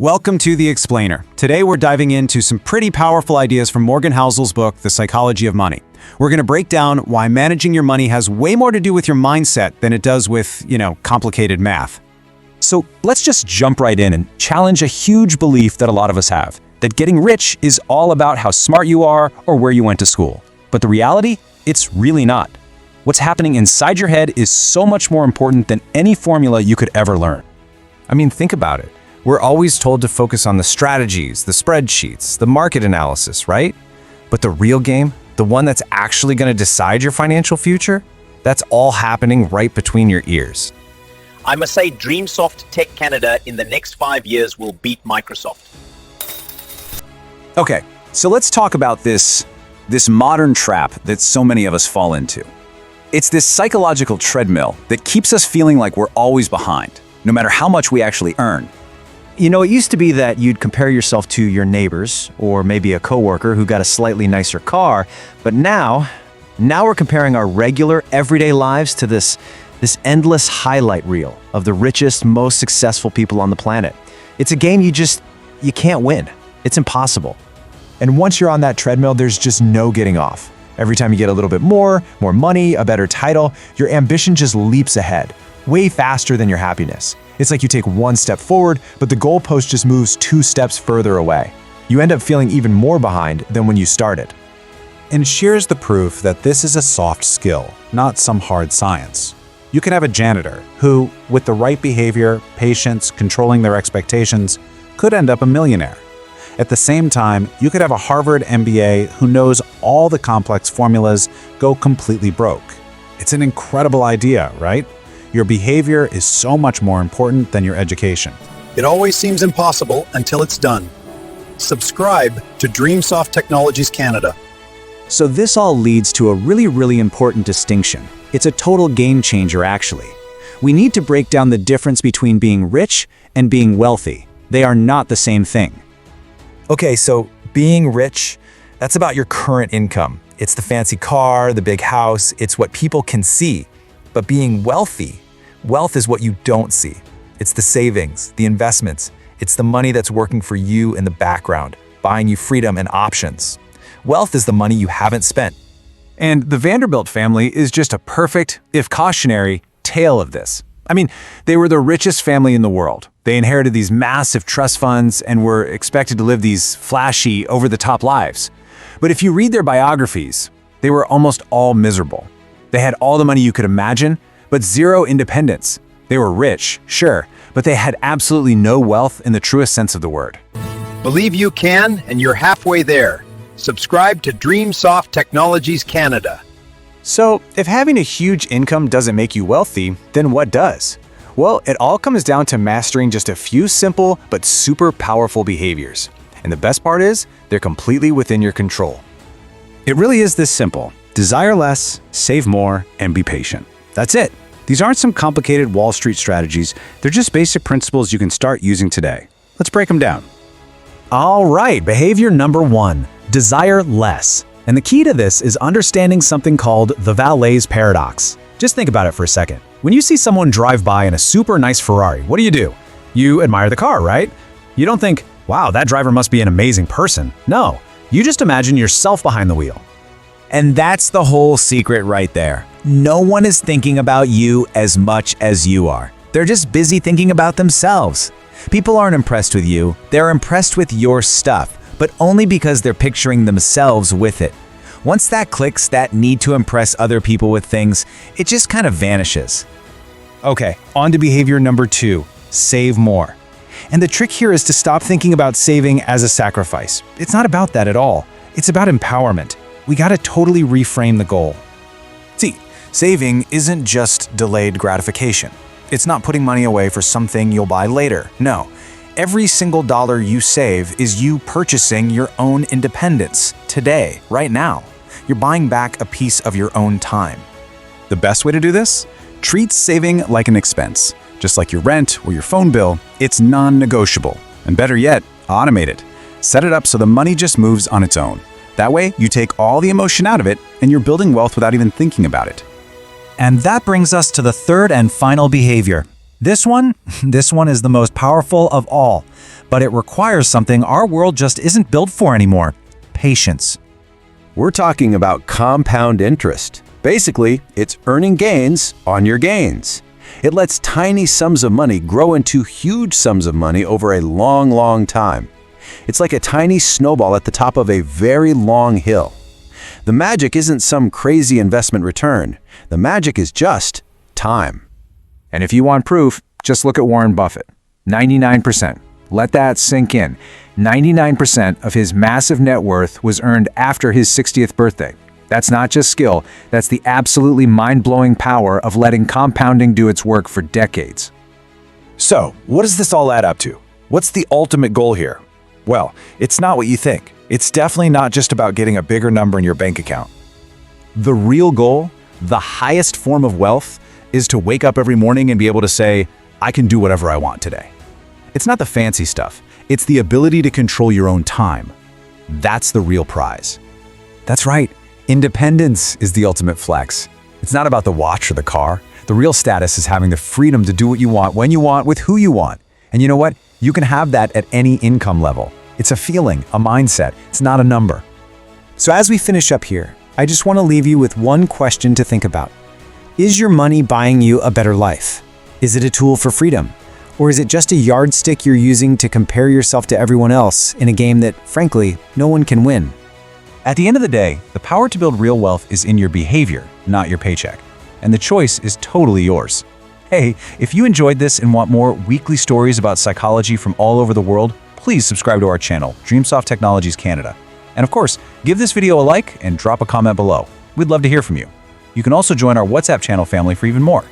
Welcome to The Explainer. Today we're diving into some pretty powerful ideas from Morgan Housel's book, The Psychology of Money. We're going to break down why managing your money has way more to do with your mindset than it does with, complicated math. So let's just jump right in and challenge a huge belief that a lot of us have, that getting rich is all about how smart you are or where you went to school. But the reality, it's really not. What's happening inside your head is so much more important than any formula you could ever learn. I mean, think about it. We're always told to focus on the strategies, the spreadsheets, the market analysis, right? But the real game, the one that's actually going to decide your financial future, that's all happening right between your ears. I must say DreamSoft Tech Canada in the next 5 years will beat Microsoft. Okay, so let's talk about this modern trap that so many of us fall into. It's this psychological treadmill that keeps us feeling like we're always behind, no matter how much we actually earn. You know, it used to be that you'd compare yourself to your neighbors or maybe a coworker who got a slightly nicer car, but now we're comparing our regular, everyday lives to this endless highlight reel of the richest, most successful people on the planet. It's a game you can't win. It's impossible. And once you're on that treadmill, there's just no getting off. Every time you get a little bit more money, a better title, your ambition just leaps ahead, way faster than your happiness. It's like you take one step forward, but the goalpost just moves 2 steps further away. You end up feeling even more behind than when you started. And here's the proof that this is a soft skill, not some hard science. You can have a janitor who, with the right behavior, patience, controlling their expectations, could end up a millionaire. At the same time, you could have a Harvard MBA who knows all the complex formulas go completely broke. It's an incredible idea, right? Your behavior is so much more important than your education. It always seems impossible until it's done. Subscribe to DreamSoft Technologies Canada. So this all leads to a really important distinction. It's a total game changer, actually. We need to break down the difference between being rich and being wealthy. They are not the same thing. Okay, so being rich, that's about your current income. It's the fancy car, the big house, it's what people can see. But being wealth is what you don't see. It's the savings, the investments. It's the money that's working for you in the background, buying you freedom and options. Wealth is the money you haven't spent. And the Vanderbilt family is just a perfect, if cautionary, tale of this. I mean, they were the richest family in the world. They inherited these massive trust funds and were expected to live these flashy, over-the-top lives. But if you read their biographies, they were almost all miserable. They had all the money you could imagine, but zero independence. They were rich, sure, but they had absolutely no wealth in the truest sense of the word. Believe you can, and you're halfway there. Subscribe to DreamSoft Technologies Canada. So, if having a huge income doesn't make you wealthy, then what does? Well, it all comes down to mastering just a few simple but super powerful behaviors. And the best part is, they're completely within your control. It really is this simple. Desire less, save more, and be patient. That's it. These aren't some complicated Wall Street strategies. They're just basic principles you can start using today. Let's break them down. All right, behavior number 1, desire less. And the key to this is understanding something called the valet's paradox. Just think about it for a second. When you see someone drive by in a super nice Ferrari, what do? You admire the car, right? You don't think, wow, that driver must be an amazing person. No, you just imagine yourself behind the wheel. And that's the whole secret right there. No one is thinking about you as much as you are. They're just busy thinking about themselves. People aren't impressed with you, they're impressed with your stuff, but only because they're picturing themselves with it. Once that clicks, that need to impress other people with things, it just kind of vanishes. Okay, on to behavior number 2, save more. And the trick here is to stop thinking about saving as a sacrifice. It's not about that at all. It's about empowerment. We gotta totally reframe the goal. See, saving isn't just delayed gratification. It's not putting money away for something you'll buy later. No, every single dollar you save is you purchasing your own independence today, right now. You're buying back a piece of your own time. The best way to do this? Treat saving like an expense. Just like your rent or your phone bill, it's non-negotiable. And better yet, automate it. Set it up so the money just moves on its own. That way, you take all the emotion out of it, and you're building wealth without even thinking about it. And that brings us to the third and final behavior. This one is the most powerful of all, but it requires something our world just isn't built for anymore: patience. We're talking about compound interest. Basically, it's earning gains on your gains. It lets tiny sums of money grow into huge sums of money over a long, long time. It's like a tiny snowball at the top of a very long hill. The magic isn't some crazy investment return. The magic is just time. And if you want proof, just look at Warren Buffett. 99%. Let that sink in. 99% of his massive net worth was earned after his 60th birthday. That's not just skill, that's the absolutely mind-blowing power of letting compounding do its work for decades. So, what does this all add up to? What's the ultimate goal here? Well, it's not what you think. It's definitely not just about getting a bigger number in your bank account. The real goal, the highest form of wealth, is to wake up every morning and be able to say, I can do whatever I want today. It's not the fancy stuff. It's the ability to control your own time. That's the real prize. That's right. Independence is the ultimate flex. It's not about the watch or the car. The real status is having the freedom to do what you want, when you want, with who you want. And you know what? You can have that at any income level. It's a feeling, a mindset. It's not a number. So as we finish up here, I just want to leave you with one question to think about. Is your money buying you a better life? Is it a tool for freedom? Or is it just a yardstick you're using to compare yourself to everyone else in a game that, frankly, no one can win? At the end of the day, the power to build real wealth is in your behavior, not your paycheck. And the choice is totally yours. Hey, if you enjoyed this and want more weekly stories about psychology from all over the world, please subscribe to our channel, DreamSoft Technologies Canada. And of course, give this video a like and drop a comment below. We'd love to hear from you. You can also join our WhatsApp channel family for even more.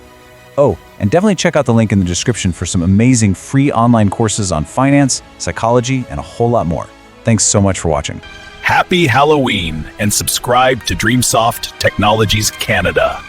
Oh, and definitely check out the link in the description for some amazing free online courses on finance, psychology, and a whole lot more. Thanks so much for watching. Happy Halloween and subscribe to DreamSoft Technologies Canada.